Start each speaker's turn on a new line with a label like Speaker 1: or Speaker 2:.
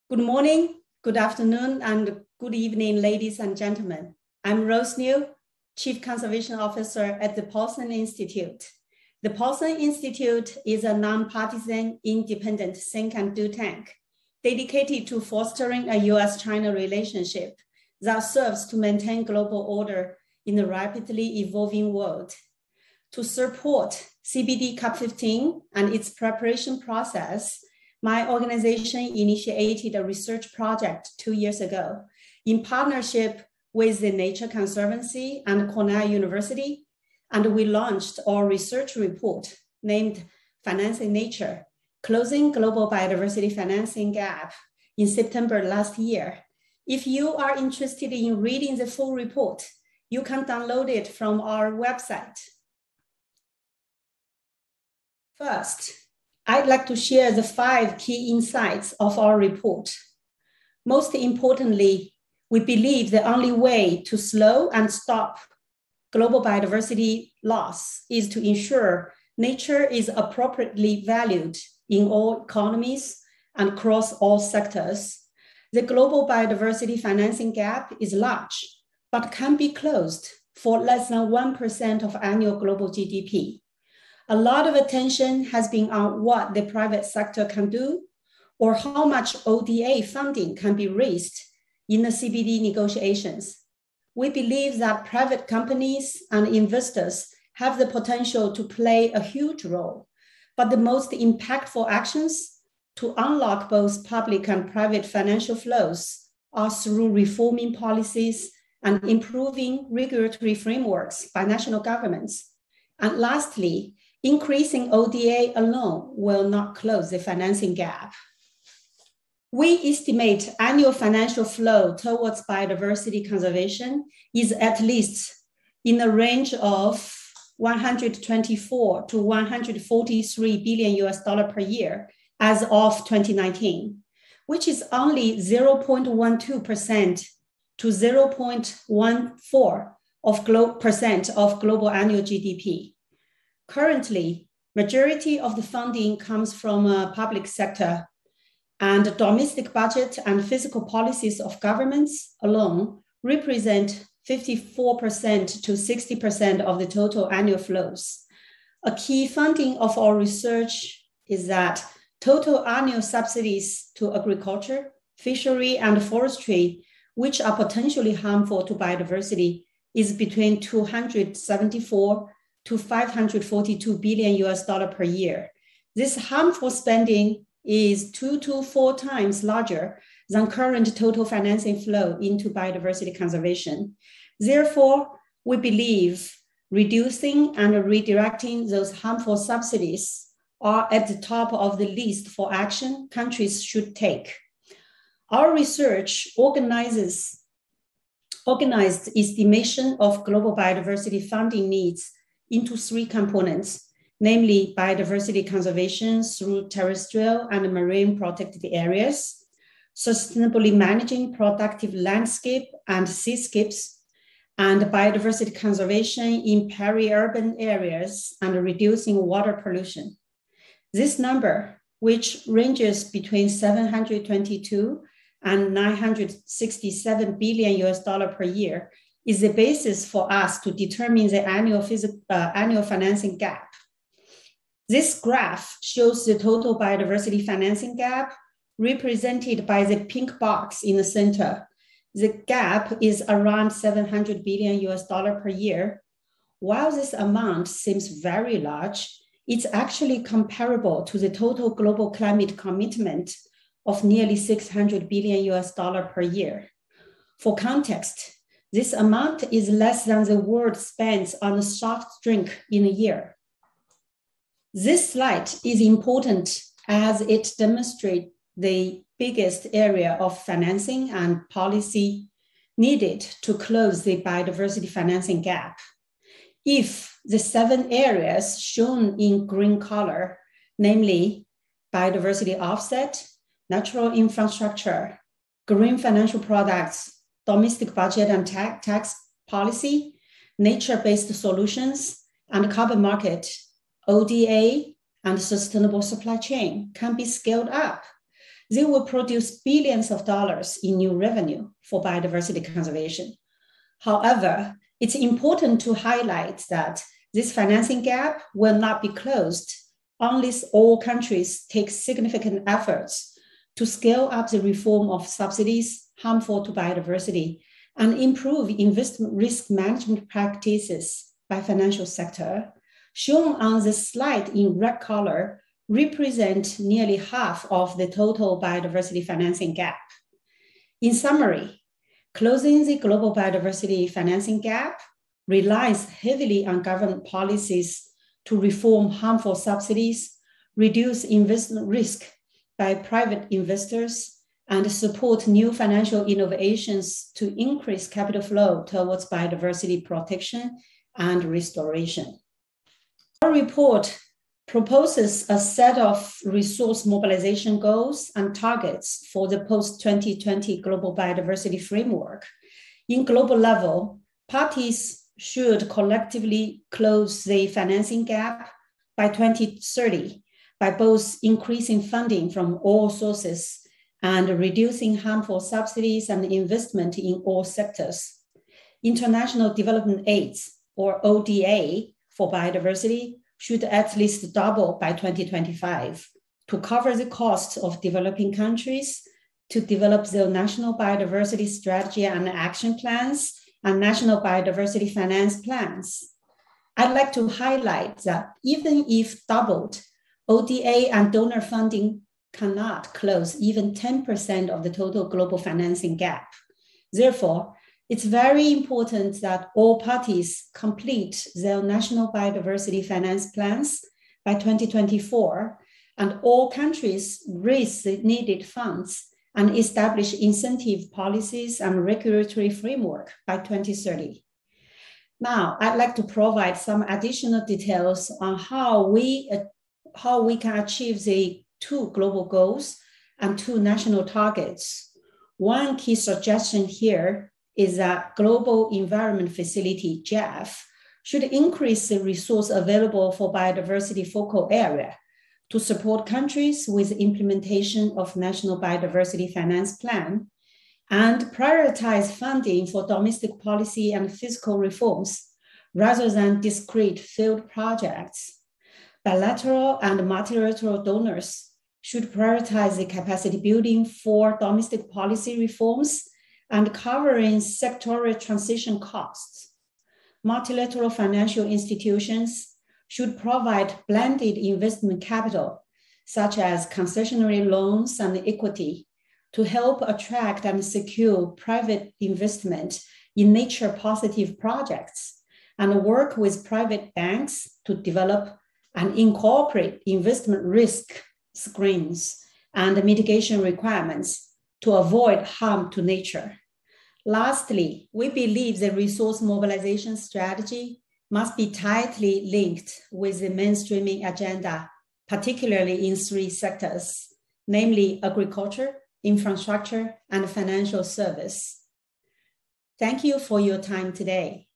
Speaker 1: Good morning, good afternoon, and good evening, ladies and gentlemen. I'm Rose New, Chief Conservation Officer at the Paulson Institute. The Paulson Institute is a nonpartisan, independent think and do tank dedicated to fostering a US-China relationship that serves to maintain global order in a rapidly evolving world. To support CBD COP15 and its preparation process, my organization initiated a research project 2 years ago in partnership with the Nature Conservancy and Cornell University, and we launched our research report named Financing Nature, Closing Global Biodiversity Financing Gap in September last year. If you are interested in reading the full report, you can download it from our website. First, I'd like to share the 5 key insights of our report. Most importantly, we believe the only way to slow and stop global biodiversity loss is to ensure nature is appropriately valued in all economies and across all sectors. The global biodiversity financing gap is large, but can be closed for less than 1% of annual global GDP. A lot of attention has been on what the private sector can do or how much ODA funding can be raised in the CBD negotiations. We believe that private companies and investors have the potential to play a huge role, but the most impactful actions to unlock both public and private financial flows are through reforming policies and improving regulatory frameworks by national governments. And lastly, increasing ODA alone will not close the financing gap. We estimate annual financial flow towards biodiversity conservation is at least in the range of 124 to 143 billion US dollar per year as of 2019, which is only 0.12% to 0.14% of global annual GDP. Currently, majority of the funding comes from public sector, and the domestic budget and fiscal policies of governments alone represent 54% to 60% of the total annual flows. A key finding of our research is that total annual subsidies to agriculture, fishery, and forestry, which are potentially harmful to biodiversity, is between 274 to 542 billion US dollar per year. This harmful spending is 2 to 4 times larger than current total financing flow into biodiversity conservation. Therefore, we believe reducing and redirecting those harmful subsidies are at the top of the list for action countries should take. Our research organized estimation of global biodiversity funding needs into 3 components, namely biodiversity conservation through terrestrial and marine protected areas, sustainably managing productive landscape and seascapes, and biodiversity conservation in peri-urban areas and reducing water pollution. This number, which ranges between 722 and 967 billion US dollar per year, is the basis for us to determine the annual financing gap. This graph shows the total biodiversity financing gap represented by the pink box in the center. The gap is around 700 billion US dollar per year. While this amount seems very large, it's actually comparable to the total global climate commitment of nearly 600 billion US dollar per year. For context, this amount is less than the world spends on a soft drink in a year. This slide is important as it demonstrates the biggest area of financing and policy needed to close the biodiversity financing gap. If the 7 areas shown in green color, namely biodiversity offset, natural infrastructure, green financial products, domestic budget and tax policy, nature-based solutions, and carbon market, ODA, and sustainable supply chain can be scaled up, they will produce billions of dollars in new revenue for biodiversity conservation. However, it's important to highlight that this financing gap will not be closed unless all countries take significant efforts to scale up the reform of subsidies harmful to biodiversity and improve investment risk management practices by financial sector. Shown on the slide in red color represent nearly half of the total biodiversity financing gap. In summary, closing the global biodiversity financing gap relies heavily on government policies to reform harmful subsidies, reduce investment risk by private investors, and support new financial innovations to increase capital flow towards biodiversity protection and restoration. Our report proposes a set of resource mobilization goals and targets for the post-2020 Global Biodiversity Framework. In global level, parties should collectively close the financing gap by 2030 by both increasing funding from all sources and reducing harmful subsidies and investment in all sectors. International development aids, or ODA, for biodiversity should at least double by 2025 to cover the costs of developing countries to develop their national biodiversity strategy and action plans and national biodiversity finance plans. I'd like to highlight that even if doubled, ODA and donor funding cannot close even 10% of the total global financing gap. Therefore, it's very important that all parties complete their national biodiversity finance plans by 2024, and all countries raise the needed funds and establish incentive policies and regulatory framework by 2030. Now, I'd like to provide some additional details on how we can achieve the 2 global goals and 2 national targets. One key suggestion here is that Global Environment Facility, GEF, should increase the resource available for biodiversity focal area to support countries with implementation of National Biodiversity Finance Plan and prioritize funding for domestic policy and fiscal reforms rather than discrete field projects. Bilateral and multilateral donors should prioritize the capacity building for domestic policy reforms and covering sectoral transition costs. Multilateral financial institutions should provide blended investment capital, such as concessionary loans and equity, to help attract and secure private investment in nature-positive projects, and work with private banks to develop and incorporate investment risk screens and mitigation requirements to avoid harm to nature. Lastly, we believe the resource mobilization strategy must be tightly linked with the mainstreaming agenda, particularly in 3 sectors, namely agriculture, infrastructure, and financial service. Thank you for your time today.